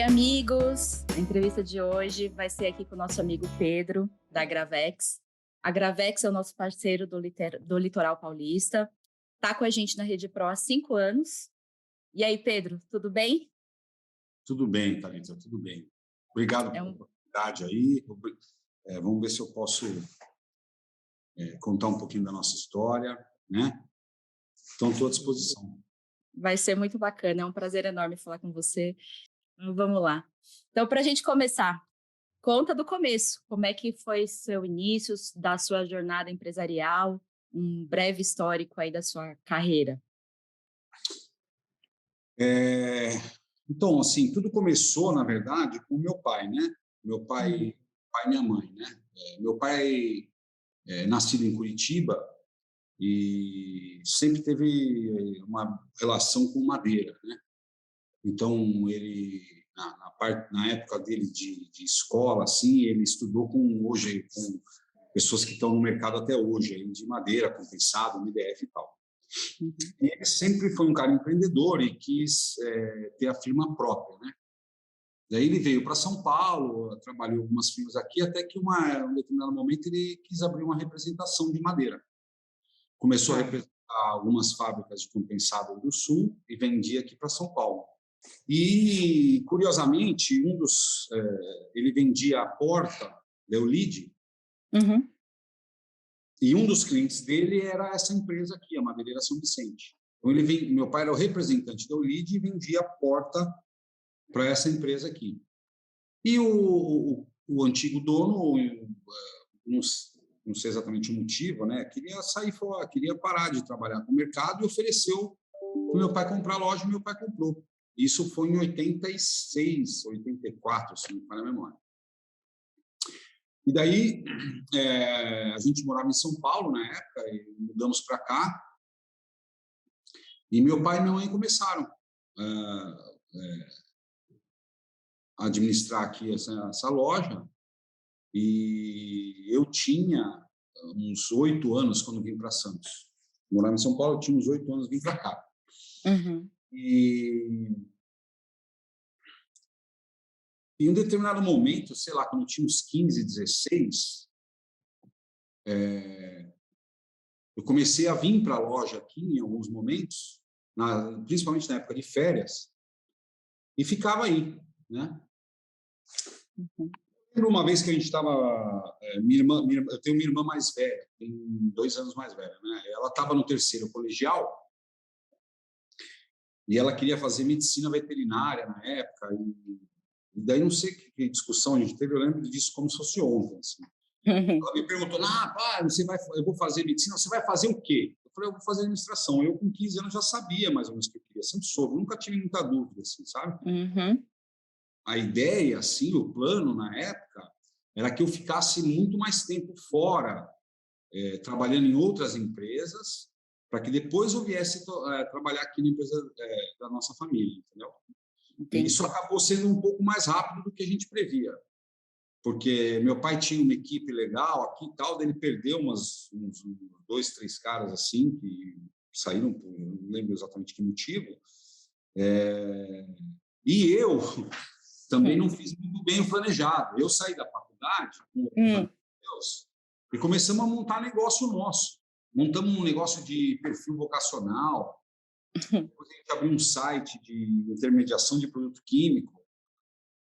Oi, amigos! A entrevista de hoje vai ser aqui com o nosso amigo Pedro, da Gravex. A Gravex é o nosso parceiro do Litoral Paulista. Está com a gente na Rede Pro há 5 anos. E aí, Pedro, tudo bem? Tudo bem, Thalita, tudo bem. Obrigado pela oportunidade aí. Vamos ver se eu posso contar um pouquinho da nossa história, né? Então, estou à disposição. Vai ser muito bacana, é um prazer enorme falar com você. Vamos lá. Então, para a gente começar, conta do começo. Como é que foi seu início da sua jornada empresarial? Um breve histórico aí da sua carreira. Então, assim, tudo começou, na verdade, com meu pai, né? Meu pai e minha mãe, né? Meu pai é nascido em Curitiba e sempre teve uma relação com madeira, né? Então, ele, na época dele de escola, assim, ele estudou com pessoas que estão no mercado até hoje, aí, de madeira, compensado, MDF e tal. E ele sempre foi um cara empreendedor e quis ter a firma própria, né? Daí ele veio para São Paulo, trabalhou algumas firmas aqui, até que um determinado momento ele quis abrir uma representação de madeira. Começou a representar algumas fábricas de compensado do Sul e vendia aqui para São Paulo. E, curiosamente, ele vendia a porta, Leolide, e um dos clientes dele era essa empresa aqui, a Madeireira São Vicente. Então, meu pai era o representante da Leolide e vendia a porta para essa empresa aqui. E o antigo dono, não sei exatamente o motivo, né? Queria sair fora, queria parar de trabalhar com o mercado e ofereceu para o meu pai comprar a loja, e meu pai comprou. Isso foi em 86, 84, se não me falha a memória. E daí, a gente morava em São Paulo na época, e mudamos para cá, e meu pai e minha mãe começaram a administrar aqui essa loja, e eu tinha uns 8 anos quando vim para Santos. Morava em São Paulo, eu tinha uns 8 anos, vim para cá. E em um determinado momento, sei lá, quando eu tinha uns 15, 16, eu comecei a vir para a loja aqui em alguns momentos, principalmente na época de férias, e ficava aí, né? Lembro uma vez que a gente estava... eu tenho uma irmã mais velha, tem 2 anos mais velha, né? Ela estava no 3º colegial e ela queria fazer medicina veterinária na época, e daí não sei que discussão a gente teve, eu lembro disso como se fosse ontem. Assim. Ela me perguntou, pai, eu vou fazer medicina, você vai fazer o quê? Eu falei, eu vou fazer administração. Eu, com 15 anos, já sabia mais ou menos o que eu queria, sempre soube, nunca tive muita dúvida, assim, sabe? A ideia, assim, o plano na época, era que eu ficasse muito mais tempo fora, trabalhando em outras empresas, para que depois eu viesse trabalhar aqui na empresa da nossa família, entendeu? Entendi. Isso acabou sendo um pouco mais rápido do que a gente previa, porque meu pai tinha uma equipe legal aqui e tal, daí ele perdeu uns 2, 3 caras assim, que saíram, não lembro exatamente que motivo, e eu também não fiz muito bem o planejado. Eu saí da faculdade com Deus, e começamos a montar negócio nosso. Montamos um negócio de perfil vocacional, depois a gente abriu um site de intermediação de produto químico.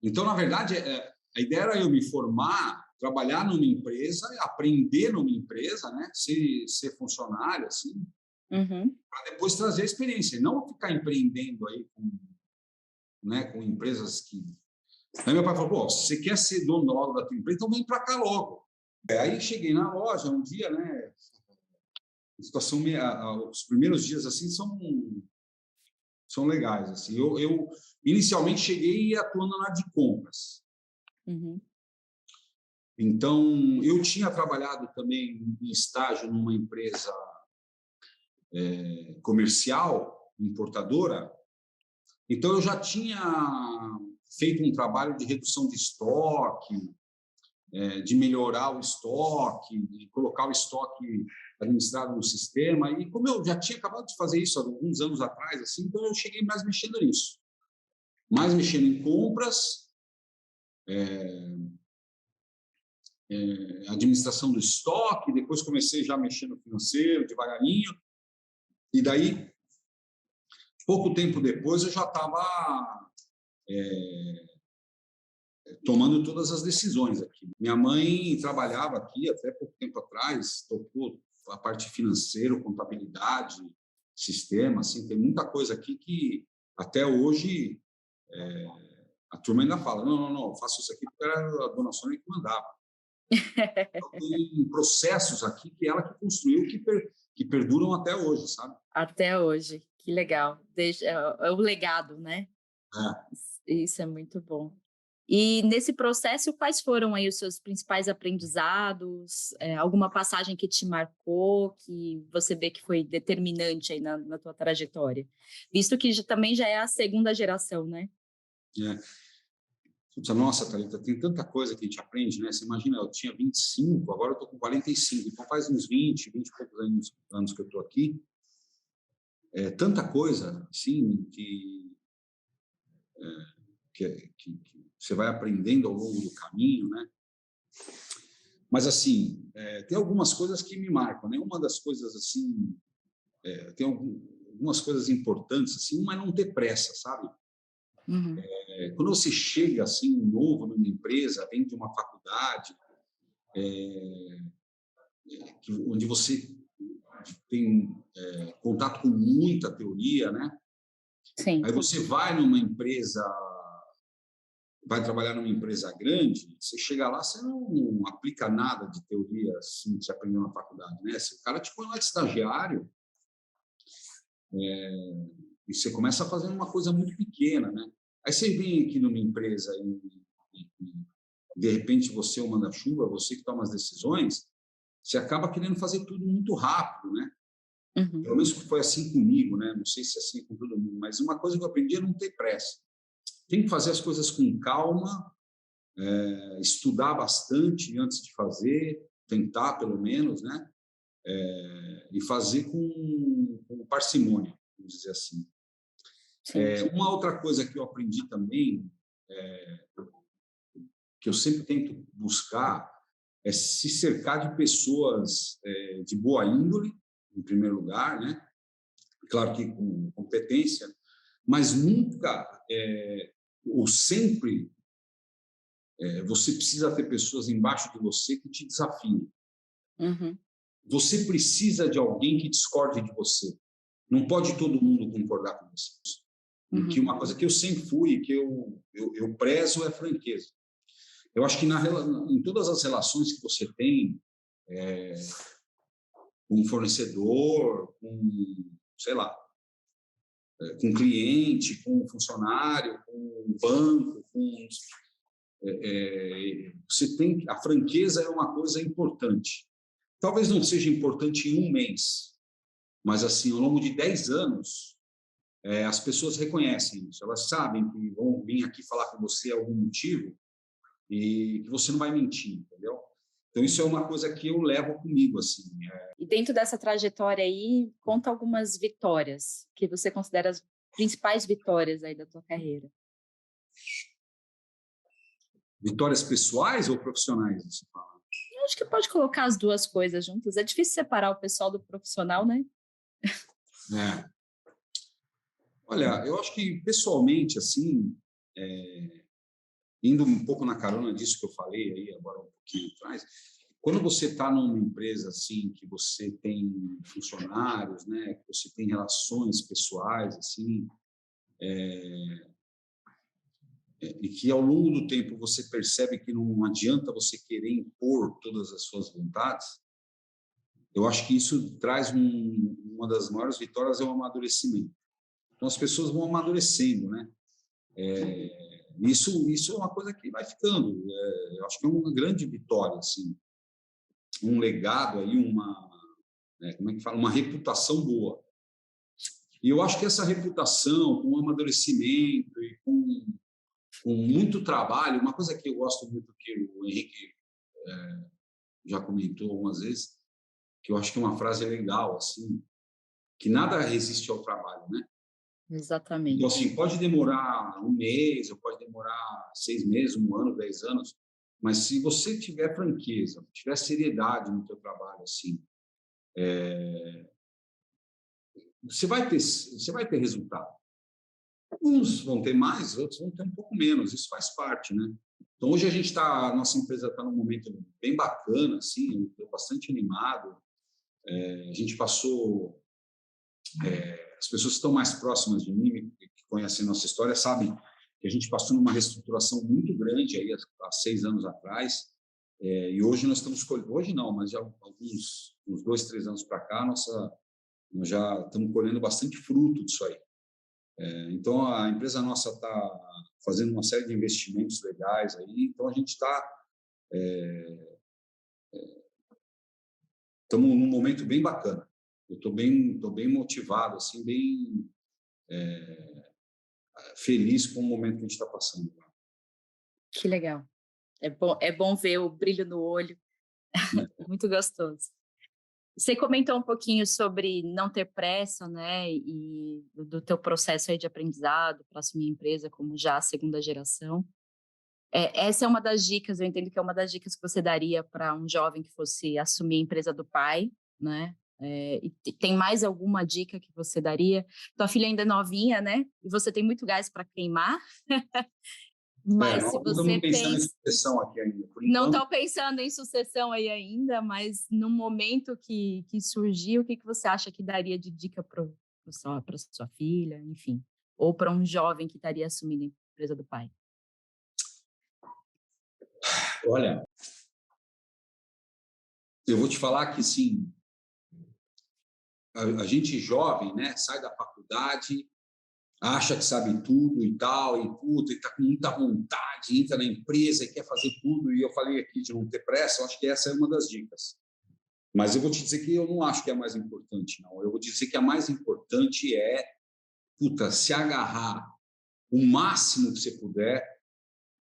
Então, na verdade, a ideia era eu me formar, trabalhar numa empresa, aprender numa empresa, né? Ser funcionário, assim, para depois trazer a experiência, e não ficar empreendendo aí com empresas que... Aí meu pai falou, se você quer ser dono logo da tua empresa, então vem para cá logo. Aí cheguei na loja um dia, né? A situação, os primeiros dias assim são legais, assim. Eu inicialmente cheguei atuando na área de compras. Então eu tinha trabalhado também em estágio numa empresa comercial, importadora. Então eu já tinha feito um trabalho de redução de estoque, de melhorar o estoque, de colocar o estoque administrado no sistema. E como eu já tinha acabado de fazer isso há alguns anos atrás, assim, então eu cheguei mais mexendo nisso. mais mexendo em compras, administração do estoque, depois comecei já a mexer no financeiro, devagarinho, e daí, pouco tempo depois, eu já estava tomando todas as decisões aqui. Minha mãe trabalhava aqui até pouco tempo atrás, tocou a parte financeira, contabilidade, sistema, assim, tem muita coisa aqui que até hoje a turma ainda fala, não, faço isso aqui porque era a dona Sônia que mandava. Então, tem processos aqui que ela que construiu, que perduram até hoje, sabe? Até hoje, que legal. É o legado, né? É. Isso é muito bom. E nesse processo, quais foram aí os seus principais aprendizados? Alguma passagem que te marcou, que você vê que foi determinante aí na tua trajetória? Visto que também já é a segunda geração, né? É. Nossa, Thalita, tem tanta coisa que a gente aprende, né? Você imagina, eu tinha 25, agora eu estou com 45, então faz uns 20 e poucos anos que eu estou aqui. É tanta coisa, assim, que você vai aprendendo ao longo do caminho, né? Mas, assim, tem algumas coisas que me marcam, né? Uma das coisas, assim, tem algumas coisas importantes, assim, uma é não ter pressa, sabe? Uhum. Quando você chega, assim, novo numa empresa, vem de uma faculdade, onde você tem contato com muita teoria, né? Sim. Aí você vai trabalhar numa empresa grande, você chega lá, você não aplica nada de teoria assim que você aprendeu na faculdade, né? Se o cara te põe lá de estagiário, e você começa fazendo uma coisa muito pequena, né? Aí você vem aqui numa empresa e de repente você é o manda-chuva, você que toma as decisões, você acaba querendo fazer tudo muito rápido, né? Uhum. Pelo menos foi assim comigo, né? Não sei se é assim com todo mundo, mas uma coisa que eu aprendi é não ter pressa. Tem que fazer as coisas com calma, estudar bastante antes de fazer, tentar pelo menos, né? E fazer com parcimônia, vamos dizer assim. Sim. Uma outra coisa que eu aprendi também, que eu sempre tento buscar, é se cercar de pessoas de boa índole, em primeiro lugar, né? Claro que com competência, mas nunca ou sempre você precisa ter pessoas embaixo de você que te desafiem. Uhum. Você precisa de alguém que discorde de você. Não pode todo mundo concordar com você. E que Uhum. uma coisa que eu sempre fui e que eu prezo é franqueza. Eu acho que em todas as relações que você tem com um fornecedor, sei lá, com cliente, com funcionário, com banco, você tem a franqueza é uma coisa importante. Talvez não seja importante em um mês, mas assim ao longo de 10 anos as pessoas reconhecem isso. Elas sabem que vão vir aqui falar com você algum motivo e que você não vai mentir, entendeu? Então isso é uma coisa que eu levo comigo assim. E dentro dessa trajetória aí, conta algumas vitórias que você considera as principais vitórias aí da tua carreira. Vitórias pessoais ou profissionais, você fala? Eu acho que pode colocar as duas coisas juntas. É difícil separar o pessoal do profissional, né? É. Olha, eu acho que pessoalmente assim, indo um pouco na carona disso que eu falei aí agora um pouquinho atrás, quando você está numa empresa assim que você tem funcionários, né, que você tem relações pessoais assim, e que ao longo do tempo você percebe que não adianta você querer impor todas as suas vontades, eu acho que isso traz uma das maiores vitórias é o amadurecimento. Então as pessoas vão amadurecendo, né? Isso é uma coisa que vai ficando. Eu acho que é uma grande vitória, assim, um legado aí, como é que fala, uma reputação boa. E eu acho que essa reputação, com o amadurecimento e com muito trabalho, uma coisa que eu gosto muito que o Henrique já comentou algumas vezes, que eu acho que é uma frase legal, assim, que nada resiste ao trabalho, né? Então, Exatamente. assim, pode demorar um mês, ou pode demorar 6 meses, um ano, 10 anos, mas se você tiver franqueza, tiver seriedade no teu trabalho, assim, você vai ter resultado. Uns vão ter mais, outros vão ter um pouco menos, isso faz parte, né? Então, hoje a nossa empresa está num momento bem bacana, assim, eu estou bastante animado. A gente passou, as pessoas que estão mais próximas de mim, que conhecem nossa história, sabem que a gente passou numa reestruturação muito grande aí há 6 anos atrás, e hoje nós estamos colhendo, hoje não, mas já uns 2, 3 anos para cá, nós já estamos colhendo bastante fruto disso aí. Então, a empresa nossa está fazendo uma série de investimentos legais aí, então a gente estamos num momento bem bacana. Eu tô bem motivado, assim, bem feliz com o momento que a gente está passando. Que legal. É bom ver o brilho no olho, muito gostoso. Você comentou um pouquinho sobre não ter pressa, né, e do teu processo aí de aprendizado para assumir a empresa como já a segunda geração. Essa é uma das dicas, eu entendo que é uma das dicas que você daria para um jovem que fosse assumir a empresa do pai, né? E tem mais alguma dica que você daria? Tua filha ainda é novinha, né? E você tem muito gás para queimar, mas se Nós não estamos você pensando em pensa, sucessão aqui ainda, por não enquanto. estão pensando em sucessão aí ainda, mas no momento que surgiu, o que você acha que daria de dica para sua filha, enfim, ou para um jovem que estaria assumindo a empresa do pai? Olha, eu vou te falar que, sim, a gente jovem, né, sai da faculdade, acha que sabe tudo e tal, e puta, e tá com muita vontade, entra na empresa e quer fazer tudo, e eu falei aqui de não ter pressa, eu acho que essa é uma das dicas. Mas eu vou te dizer que eu não acho que é a mais importante, não. Eu vou dizer que a mais importante é, puta, se agarrar o máximo que você puder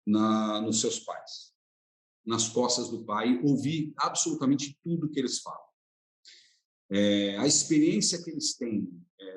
nos seus pais, nas costas do pai, ouvir absolutamente tudo que eles falam. A experiência que eles têm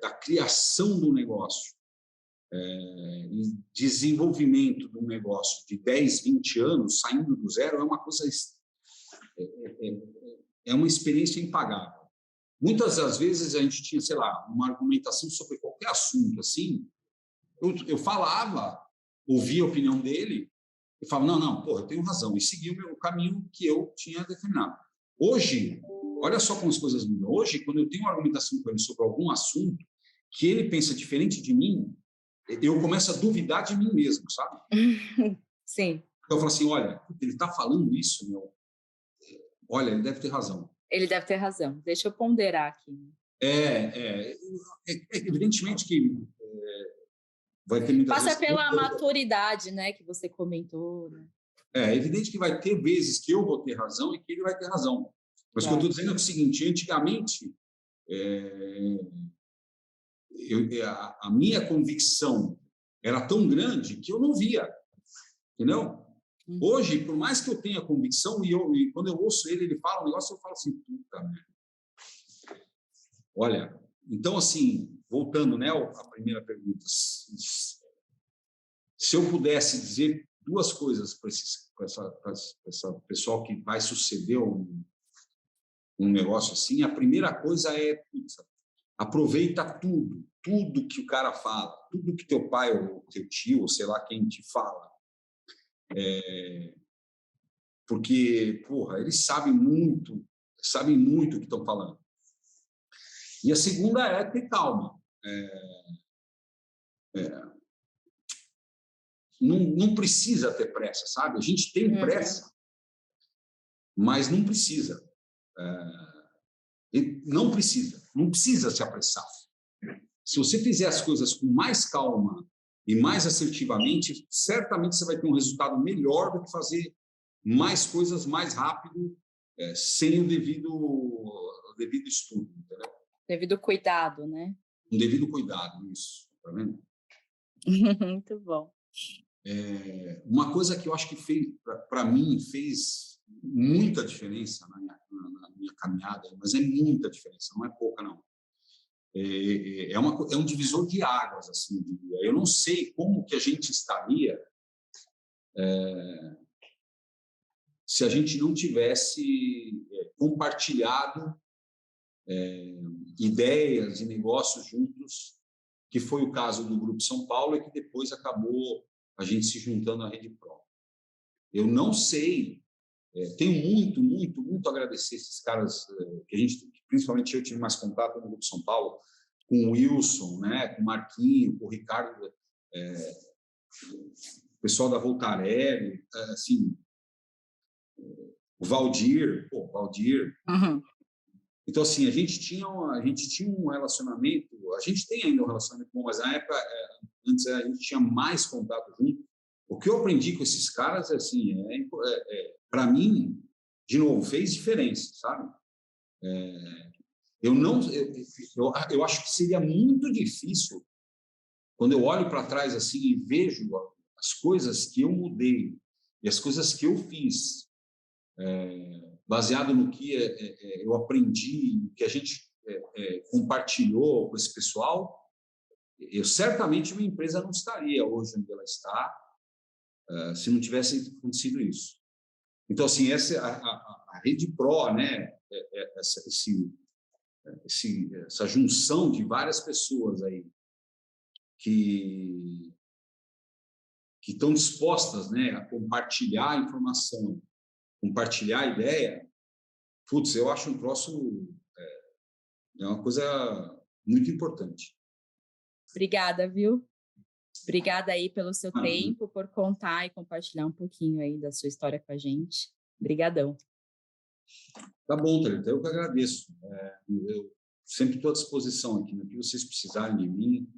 da criação do negócio, e desenvolvimento de um negócio de 10, 20 anos, saindo do zero, é uma coisa, é uma experiência impagável. Muitas das vezes a gente tinha, sei lá, uma argumentação sobre qualquer assunto, assim, eu falava, ouvia a opinião dele, e falava, não, não, porra, eu tenho razão, e seguia o caminho que eu tinha determinado. Hoje, olha só como as coisas mudam. Hoje, quando eu tenho uma argumentação com ele sobre algum assunto, que ele pensa diferente de mim, eu começo a duvidar de mim mesmo, sabe? Sim, Então, eu falo assim, olha, ele está falando isso, meu, olha, ele deve ter razão. ele deve ter razão. Deixa eu ponderar aqui. Evidentemente que vai ter muitas Passa vezes. pela maturidade, né, que você comentou, né? É evidente que vai ter vezes que eu vou ter razão e que ele vai ter razão. Mas o que eu estou Claro. dizendo é o seguinte: antigamente, a minha convicção era tão grande que eu não via, entendeu? Uhum. Hoje, por mais que eu tenha convicção, e quando eu ouço ele fala um negócio, eu falo assim, puta merda. Olha, então, assim, voltando, né, à primeira pergunta, se eu pudesse dizer duas coisas para essa pessoal que vai suceder um negócio assim, a primeira coisa é, putz, aproveita tudo que o cara fala, tudo que teu pai ou teu tio, ou sei lá quem te fala, porque, porra, eles sabem muito o que estão falando. E a segunda é ter calma. Não precisa ter pressa, sabe? A gente tem Uhum. pressa, mas não precisa. Não precisa se apressar. Se você fizer as coisas com mais calma e mais assertivamente, certamente você vai ter um resultado melhor do que fazer mais coisas mais rápido, sem o devido estudo, entendeu? Devido cuidado, né? Um devido cuidado, isso, tá vendo? Muito bom. Uma coisa que eu acho que fez, para mim, fez muita diferença na minha caminhada, mas é muita diferença, não é pouca, não. é um divisor de águas, assim, eu diria. Eu não sei como que a gente estaria se a gente não tivesse compartilhado ideias e negócios juntos, que foi o caso do Grupo São Paulo e que depois acabou a gente se juntando à Rede Pro. Eu não sei, tenho muito a agradecer esses caras que a gente, principalmente eu tive mais contato no Grupo São Paulo, com o Wilson, né, com o Marquinho, com o Ricardo, o pessoal da Voltarelli, assim, o Valdir, Uhum. Então, assim, a gente tinha um relacionamento, a gente tem ainda um relacionamento bom, mas na época, antes a gente tinha mais contato junto. O que eu aprendi com esses caras, assim, para mim, de novo, fez diferença, sabe? Eu acho que seria muito difícil, quando eu olho para trás assim e vejo as coisas que eu mudei e as coisas que eu fiz, baseado no que eu aprendi, no que a gente compartilhou com esse pessoal, eu certamente minha empresa não estaria hoje onde ela está, se não tivesse acontecido isso. Então, assim, a Rede Pro, né, essa junção de várias pessoas aí que estão dispostas, né, a compartilhar a informação, compartilhar a ideia, putz, eu acho um troço, é uma coisa muito importante. Obrigada, viu? Obrigada aí pelo seu Ah, tempo, por contar e compartilhar um pouquinho aí da sua história com a gente. Obrigadão. tá bom, Thalita, eu que agradeço. Eu sempre estou à disposição aqui, no que vocês precisarem de mim.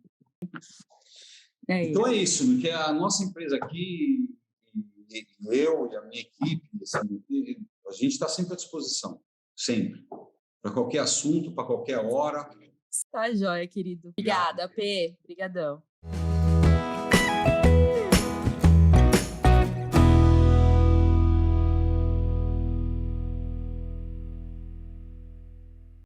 É Então isso. é isso, no que a nossa empresa aqui, eu e a minha equipe, assim, a gente está sempre à disposição, sempre. Para qualquer assunto, para qualquer hora. Tá joia, querido. Obrigado. Obrigada, P. Obrigadão.